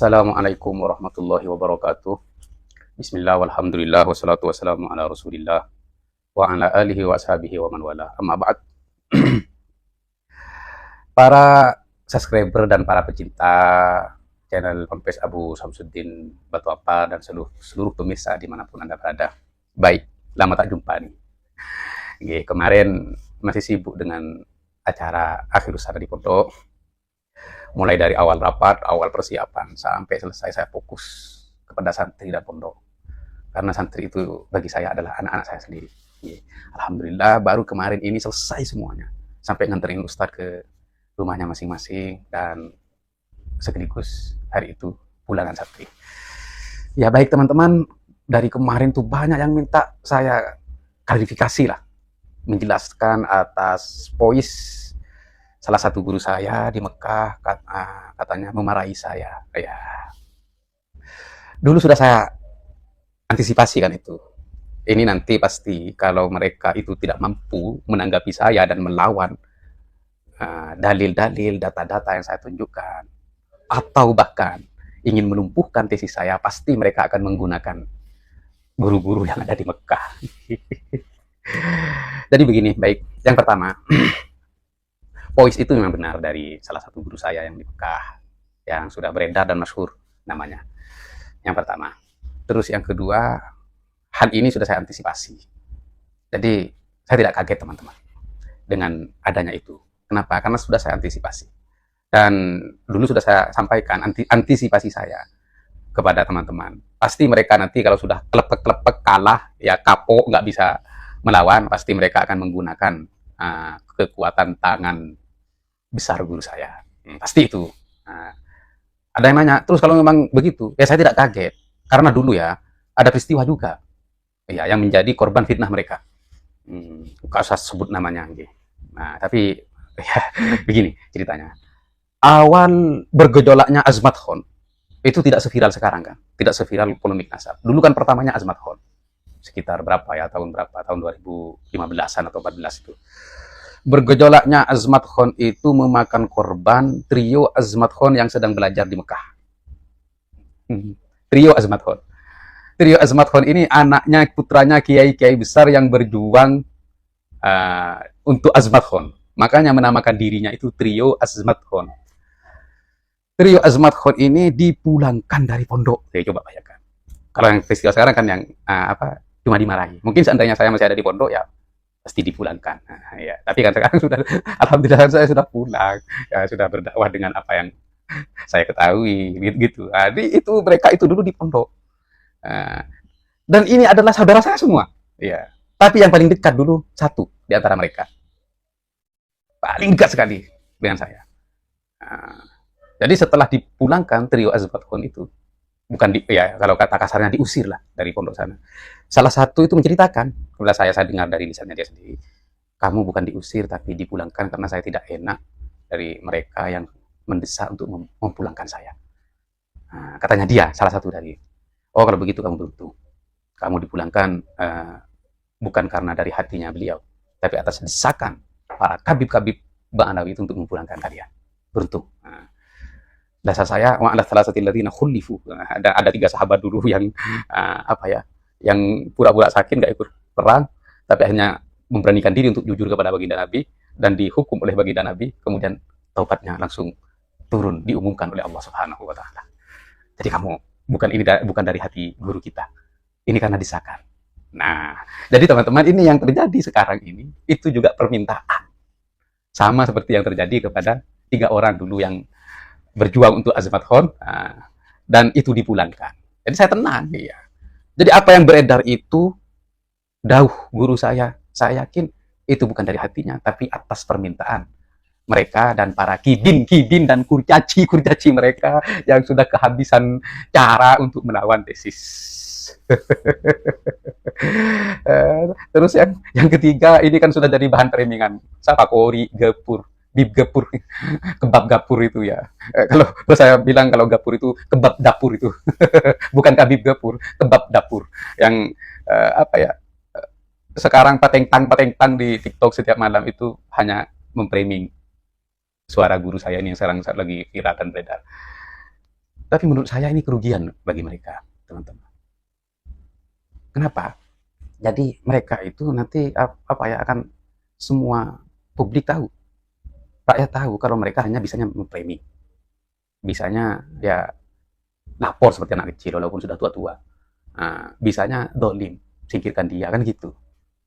Assalamualaikum warahmatullahi wabarakatuh. Bismillah walhamdulillah wassalatu wassalamu ala Rasulillah wa ala alihi wa ashabihi wa man wala. Amma ba'd. Para subscriber dan para pecinta channel Ponpes Abu Samsuddin Batu Apa dan seluruh pemirsa dimanapun Anda berada. Baik, lama tak jumpa nih. Oke, kemarin masih sibuk dengan acara akhir usaha di pondok. Mulai dari awal rapat, awal persiapan, sampai selesai saya fokus kepada santri dan pondok. Karena santri itu bagi saya adalah anak-anak saya sendiri. Alhamdulillah baru kemarin ini selesai semuanya. Sampai nganterin Ustadz ke rumahnya masing-masing dan sekaligus hari itu pulangan santri. Ya baik teman-teman, dari kemarin tuh banyak yang minta saya klarifikasi lah. Menjelaskan atas voice salah satu guru saya di Mekah katanya memarahi saya. Ya. Dulu sudah saya antisipasi kan itu. Ini nanti pasti kalau mereka itu tidak mampu menanggapi saya dan melawan dalil-dalil, data-data yang saya tunjukkan, atau bahkan ingin melumpuhkan tesis saya, pasti mereka akan menggunakan guru-guru yang ada di Mekah. Jadi begini, baik. Yang pertama, voice itu memang benar dari salah satu guru saya yang di Mekah, yang sudah beredar dan masyhur namanya. Yang pertama. Terus yang kedua, hal ini sudah saya antisipasi. Jadi saya tidak kaget teman-teman dengan adanya itu. Kenapa? Karena sudah saya antisipasi. Dan dulu sudah saya sampaikan antisipasi saya kepada teman-teman. Pasti mereka nanti kalau sudah kelepek-kelepek kalah, ya kapok, nggak bisa melawan, pasti mereka akan menggunakan kekuatan tangan besar guru saya. Pasti itu. Ada yang nanya, terus kalau memang begitu, ya saya tidak kaget. Karena dulu ya, ada peristiwa juga ya, yang menjadi korban fitnah mereka. Bukan usah sebut namanya. Nah, tapi ya, begini ceritanya. Awal bergejolaknya Azmat Khon, itu tidak seviral sekarang kan. Tidak seviral polemik nasab. Dulu kan pertamanya Azmat Khon. Sekitar berapa ya, tahun berapa? Tahun 2015-an atau 14 itu. Bergejolaknya Azmat Khon itu memakan korban trio Azmat Khon yang sedang belajar di Mekah. Trio Azmat Khon. Trio Azmat Khon ini anaknya, putranya kiai-kiai besar yang berjuang untuk Azmat Khon. Makanya menamakan dirinya itu trio Azmat Khon. Trio Azmat Khon ini dipulangkan dari pondok. Saya coba bayangkan. Kalau yang festival sekarang kan yang cuma dimarahi. Mungkin seandainya saya masih ada di pondok ya pasti dipulangkan. Ya. Tapi kan sekarang sudah, alhamdulillah saya sudah pulang, ya, sudah berdakwah dengan apa yang saya ketahui, gitu. Jadi itu mereka itu dulu di pondok. Dan ini adalah saudara saya semua. Ya. Tapi yang paling dekat dulu satu di antara mereka, paling dekat sekali dengan saya. Jadi setelah dipulangkan trio Azmat Khon itu, bukan ya kalau kata kasarnya diusir lah dari pondok sana. Salah satu itu menceritakan kepada saya dengar dari lisannya dia sendiri, kamu bukan diusir tapi dipulangkan karena saya tidak enak dari mereka yang mendesak untuk memulangkan saya. Katanya dia, salah satu dari. Oh kalau begitu kamu beruntung. Kamu dipulangkan bukan karena dari hatinya beliau, tapi atas desakan para kabib-kabib Ba'alawi itu untuk memulangkan kalian. Beruntung. Dasar saya, wa'ala thalathati alladziina khulifu. Ada 3 sahabat dulu yang yang pura-pura sakit, nggak ikut perang, tapi akhirnya memberanikan diri untuk jujur kepada baginda Nabi dan dihukum oleh baginda Nabi, kemudian taubatnya langsung turun, diumumkan oleh Allah Subhanahu wa Ta'ala. Jadi kamu bukan dari hati guru kita, ini karena desakan. Nah, jadi teman-teman, ini yang terjadi sekarang ini itu juga permintaan, sama seperti yang terjadi kepada 3 orang dulu yang berjuang untuk Azmat Khon, dan itu dipulangkan. Jadi saya tenang, ya. Jadi apa yang beredar itu dauh guru saya yakin itu bukan dari hatinya, tapi atas permintaan mereka dan para kibin dan kurcaci mereka yang sudah kehabisan cara untuk melawan tesis. Terus yang ketiga, ini kan sudah jadi bahan perimingan. Sapakori, gepur, bib gepur, kebab gapur itu ya. Kalau saya bilang kalau gapur itu kebab dapur itu, bukan kabib gapur, kebab dapur. Yang sekarang pateng-tang di TikTok setiap malam itu hanya memframing suara guru saya ini yang sekarang lagi viral dan beredar. Tapi menurut saya ini kerugian bagi mereka, teman-teman. Kenapa? Jadi mereka itu nanti apa ya, akan semua publik tahu, rakyat tahu kalau mereka hanya bisanya mempremi, bisanya ya lapor seperti anak kecil walaupun sudah tua-tua. Nah, bisanya dolim, singkirkan dia, kan gitu.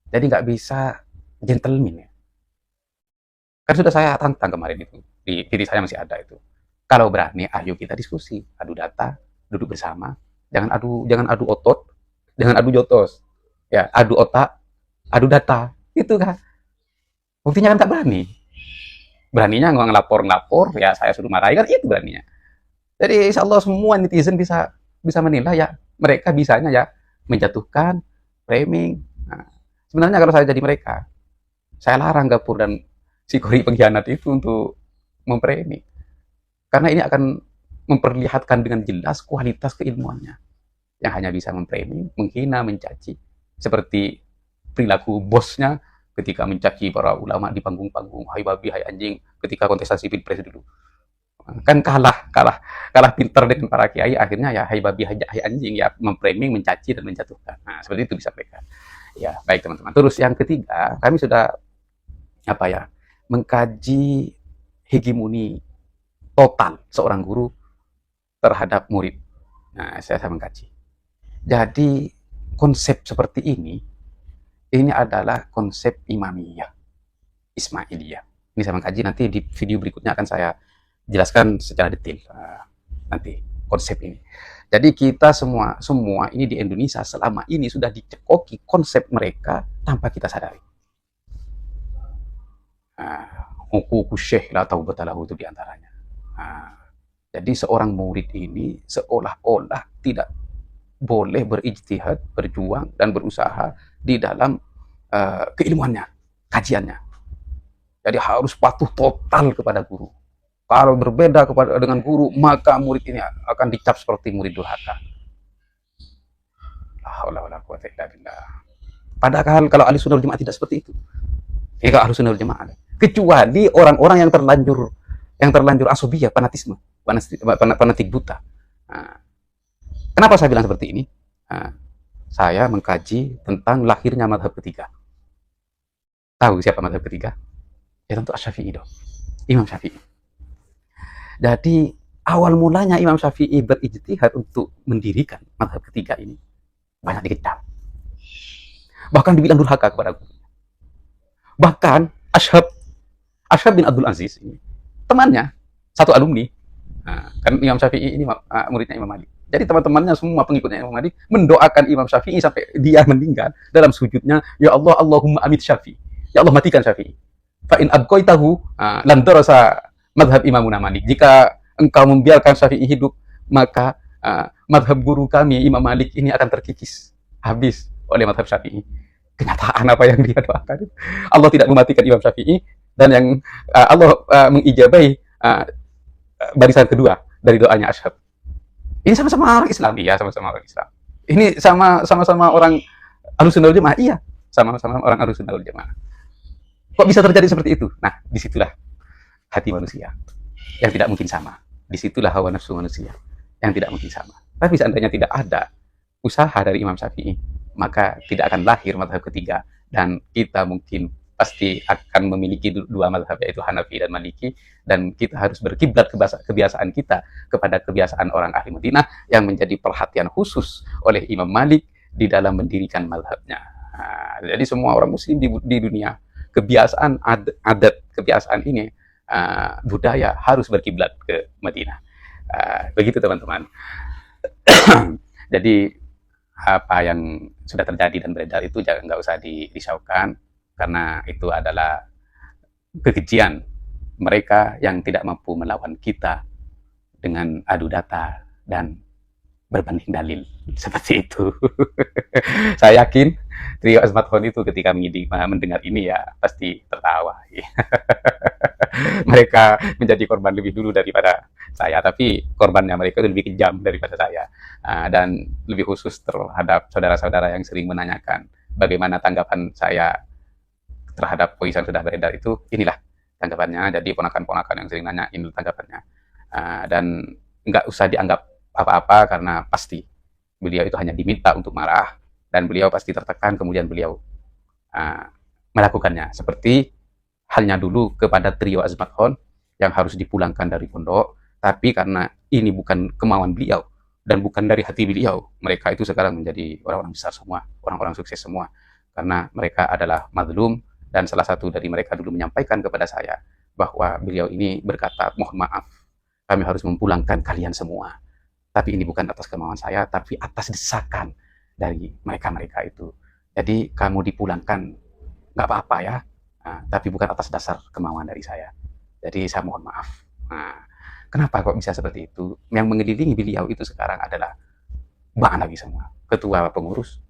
Jadi nggak bisa gentleman ya. Kan sudah saya tantang kemarin itu, di diri saya masih ada itu. Kalau berani, ayo kita diskusi, adu data, duduk bersama, jangan adu otot, jangan adu jotos, ya adu otak, adu data, itu kan. Buktinya kan tak berani. Beraninya ngelapor-ngelapor, ya saya suruh marahi, kan itu beraninya. Jadi insya Allah semua netizen bisa bisa menilai ya, mereka bisanya ya menjatuhkan, framing. Nah, sebenarnya kalau saya jadi mereka, saya larang Gapur dan si Kori pengkhianat itu untuk mempremi. Karena ini akan memperlihatkan dengan jelas kualitas keilmuannya. Yang hanya bisa mempremi, menghina, mencaci. Seperti perilaku bosnya ketika mencaci para ulama di panggung-panggung, hai babi, hai anjing, ketika kontestasi pilpres dulu. Kan kalah pinter dengan para kiai, akhirnya ya hai babi, hai anjing, ya memframing, mencaci dan menjatuhkan. Nah, seperti itu bisa mereka. Ya, baik teman-teman. Terus yang ketiga, kami sudah apa ya, mengkaji hegemoni total seorang guru terhadap murid. Nah, saya mengkaji. Jadi konsep seperti ini adalah konsep Imamiyah, Ismailiyah. Ini saya mengkaji, nanti di video berikutnya akan saya jelaskan secara detail nanti konsep ini. Jadi kita semua ini di Indonesia selama ini sudah dicekoki konsep mereka tanpa kita sadari. Hukuku syekh la taubatalahu itu diantaranya. Jadi seorang murid ini seolah-olah tidak boleh berijtihad, berjuang dan berusaha di dalam keilmuannya, kajiannya. Jadi harus patuh total kepada guru. Kalau berbeda dengan guru, maka murid ini akan dicap seperti murid durhaka. Padahal kalau ahli sunnah wal jamaah tidak seperti itu. Kalau ahli sunnah wal jamaah, kecuali orang-orang yang terlanjur asubiyah, fanatisme, fanatik buta. Nah, kenapa saya bilang seperti ini? Nah, saya mengkaji tentang lahirnya mazhab ketiga. Tahu siapa mazhab ketiga? Ya tentu Asy-Syafi'i dong. Imam Syafi'i. Jadi awal mulanya Imam Syafi'i berijtihad untuk mendirikan mazhab ketiga ini banyak dikecam. Bahkan dibilang durhaka kepada guru. Bahkan Ashab bin Abdul Aziz ini, temannya, satu alumni. Nah, kan Imam Syafi'i ini muridnya Imam Malik. Jadi teman-temannya semua pengikutnya Imam Malik mendoakan Imam Syafi'i sampai dia meninggal dalam sujudnya, ya Allah, Allahumma amit Syafi'i. Ya Allah, matikan Syafi'i. Fa in abqaitahu lan darasa madhab Imamuna Malik. Jika engkau membiarkan Syafi'i hidup, maka madhab guru kami Imam Malik ini akan terkikis habis oleh madhab Syafi'i. Kenyataan apa yang dia doakan. Allah tidak mematikan Imam Syafi'i, dan yang Allah mengijabahi barisan kedua dari doanya Ashab. Ini sama-sama orang Islam, iya, sama-sama orang Islam. Ini sama-sama orang Ahlussunnah wal Jamaah, iya, sama-sama orang Ahlussunnah wal Jamaah. Kok bisa terjadi seperti itu? Nah, disitulah hati manusia yang tidak mungkin sama. Disitulah hawa nafsu manusia yang tidak mungkin sama. Tapi seandainya tidak ada usaha dari Imam Syafi'i, maka tidak akan lahir mazhab ketiga, dan kita mungkin pasti akan memiliki dua mazhab, yaitu Hanafi dan Maliki, dan kita harus berkiblat kebiasaan kita kepada kebiasaan orang ahli Madinah yang menjadi perhatian khusus oleh Imam Malik di dalam mendirikan mazhabnya. Jadi semua orang muslim di dunia, kebiasaan adat kebiasaan ini, budaya harus berkiblat ke Madinah. Begitu teman-teman. Jadi apa yang sudah terjadi dan beredar itu jangan, nggak usah disaukan, karena itu adalah kekejian mereka yang tidak mampu melawan kita dengan adu data dan berbanding dalil seperti itu. Saya yakin trio Azmathon itu ketika mendengar ini ya pasti tertawa. Mereka menjadi korban lebih dulu daripada saya, tapi korbannya mereka itu lebih kejam daripada saya, dan lebih khusus terhadap saudara-saudara yang sering menanyakan bagaimana tanggapan saya terhadap poin yang sudah beredar itu. Inilah tanggapannya. Jadi ponakan-ponakan yang sering nanya, ini tanggapannya, dan nggak usah dianggap apa-apa karena pasti beliau itu hanya diminta untuk marah dan beliau pasti tertekan, kemudian beliau uh, melakukannya. Seperti halnya dulu kepada trio Azmathon yang harus dipulangkan dari pondok, tapi karena ini bukan kemauan beliau dan bukan dari hati beliau, mereka itu sekarang menjadi orang-orang besar semua, orang-orang sukses semua, karena mereka adalah mazlum. Dan salah satu dari mereka dulu menyampaikan kepada saya bahwa beliau ini berkata, mohon maaf, kami harus memulangkan kalian semua. Tapi ini bukan atas kemauan saya, tapi atas desakan dari mereka-mereka itu. Jadi kamu dipulangkan, nggak apa-apa ya, tapi bukan atas dasar kemauan dari saya. Jadi saya mohon maaf. Nah, kenapa kok bisa seperti itu? Yang mengelilingi beliau itu sekarang adalah Bang lagi semua. Ketua pengurus,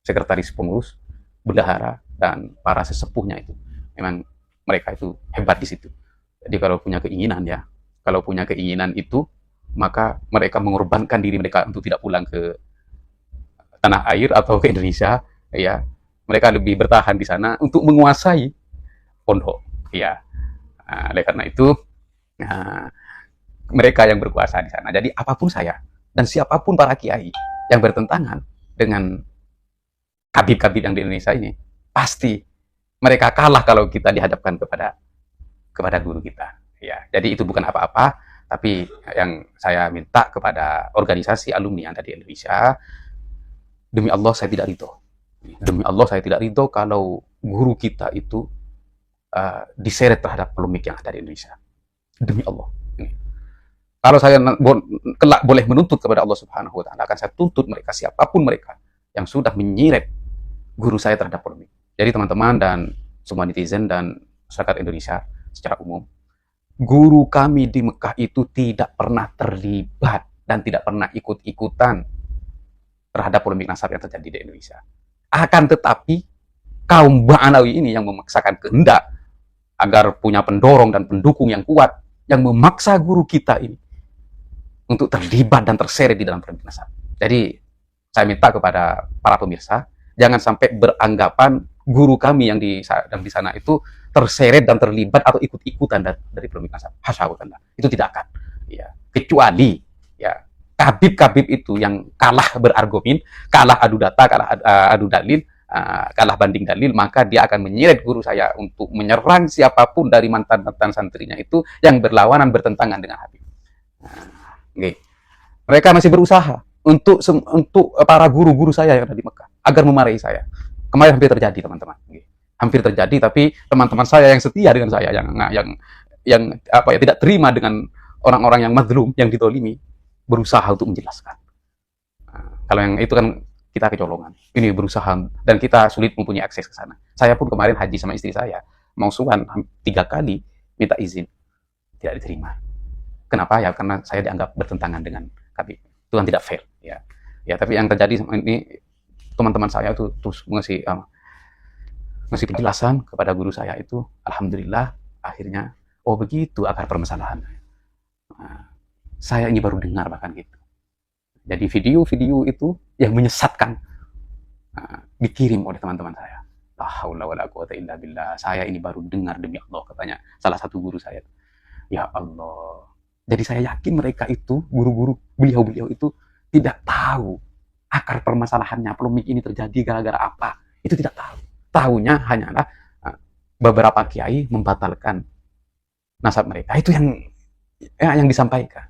sekretaris pengurus, bendahara, dan para sesepuhnya itu. Memang mereka itu hebat di situ. Jadi kalau punya keinginan ya, kalau punya keinginan itu, maka mereka mengorbankan diri mereka untuk tidak pulang ke tanah air atau ke Indonesia, ya. Mereka lebih bertahan di sana untuk menguasai pondok, ya. Oleh karena itu, mereka yang berkuasa di sana. Jadi apapun saya dan siapapun para kiai yang bertentangan dengan kabid-kabid yang di Indonesia ini, pasti mereka kalah kalau kita dihadapkan kepada guru kita. Ya, jadi itu bukan apa-apa, tapi yang saya minta kepada organisasi alumni yang ada di Indonesia, demi Allah saya tidak ridho. Demi Allah saya tidak ridho kalau guru kita itu diseret terhadap polemik yang ada di Indonesia. Demi Allah. Kalau saya kelak boleh menuntut kepada Allah Subhanahu wa taala, akan saya tuntut mereka, siapapun mereka yang sudah menyeret guru saya terhadap polemik. Jadi teman-teman dan semua netizen dan masyarakat Indonesia secara umum, guru kami di Mekah itu tidak pernah terlibat dan tidak pernah ikut-ikutan terhadap polemik nasab yang terjadi di Indonesia. Akan tetapi kaum Ba'alawi ini yang memaksakan kehendak agar punya pendorong dan pendukung yang kuat, yang memaksa guru kita ini untuk terlibat dan terseret di dalam polemik nasab. Jadi saya minta kepada para pemirsa, jangan sampai beranggapan guru kami yang di sana itu terseret dan terlibat atau ikut-ikutan dari polemik nasab. Hasya wa kalla. Itu tidak akan. Ya, kecuali ya kabib-kabib itu yang kalah berargumen, kalah adu data, kalah adu dalil, kalah banding dalil, maka dia akan menyeret guru saya untuk menyerang siapapun dari mantan-mantan santrinya itu yang berlawanan, bertentangan dengan Habib. Okay. Mereka masih berusaha untuk para guru-guru saya yang ada di Mekah agar memarahi saya. Kemarin hampir terjadi, teman-teman. Hampir terjadi, tapi teman-teman saya yang setia dengan saya, yang apa ya, tidak terima dengan orang-orang yang mazlum, yang ditolimi, berusaha untuk menjelaskan. Kalau yang itu kan kita kecolongan. Ini berusaha dan kita sulit mempunyai akses ke sana. Saya pun kemarin haji sama istri saya, mau suan 3 kali minta izin, tidak diterima. Kenapa? Ya karena saya dianggap bertentangan dengan Habib. Itu kan tidak fair, ya. Ya, tapi yang terjadi ini, teman-teman saya itu terus ngasih penjelasan kepada guru saya itu, alhamdulillah akhirnya, oh begitu akar permasalahan. Saya ini baru dengar bahkan gitu. Jadi video-video itu yang menyesatkan dikirim oleh teman-teman saya. La haula wala quwata illa billah. Saya ini baru dengar, demi Allah, katanya salah satu guru saya. Ya Allah. Jadi saya yakin mereka itu, guru-guru beliau-beliau itu tidak tahu akar permasalahannya, polemik ini terjadi gara-gara apa. Itu tidak tahu. Tahunya hanyalah beberapa kiai membatalkan nasab mereka. Itu yang disampaikan.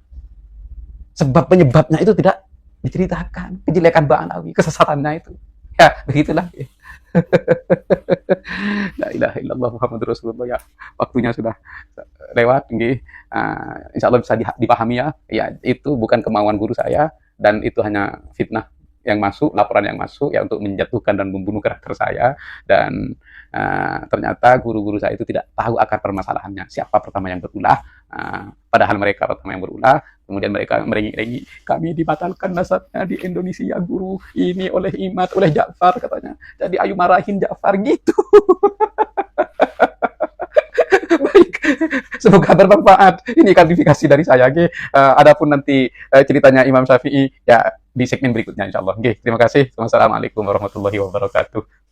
Sebab penyebabnya itu tidak diceritakan. Kejelekan Ba'alawi, kesesatannya itu. Ya, begitulah. La ilaha illallah Muhammadur Rasulullah. Ya, waktunya sudah lewat. Insya Allah bisa dipahami ya. Ya, itu bukan kemauan guru saya. Dan itu hanya fitnah yang masuk, laporan yang masuk ya untuk menjatuhkan dan membunuh karakter saya. Dan ternyata guru-guru saya itu tidak tahu akar permasalahannya, siapa pertama yang berulah, padahal mereka pertama yang berulah. Kemudian mereka merengi-rengi, kami dibatalkan nasabnya di Indonesia guru ini oleh Imad, oleh Ja'far katanya, jadi ayo marahin Ja'far gitu. Baik, semoga bermanfaat. Ini klarifikasi dari saya. Adapun nanti ceritanya Imam Syafi'i ya di segmen berikutnya, insya Allah. Terima kasih. Wassalamualaikum warahmatullahi wabarakatuh.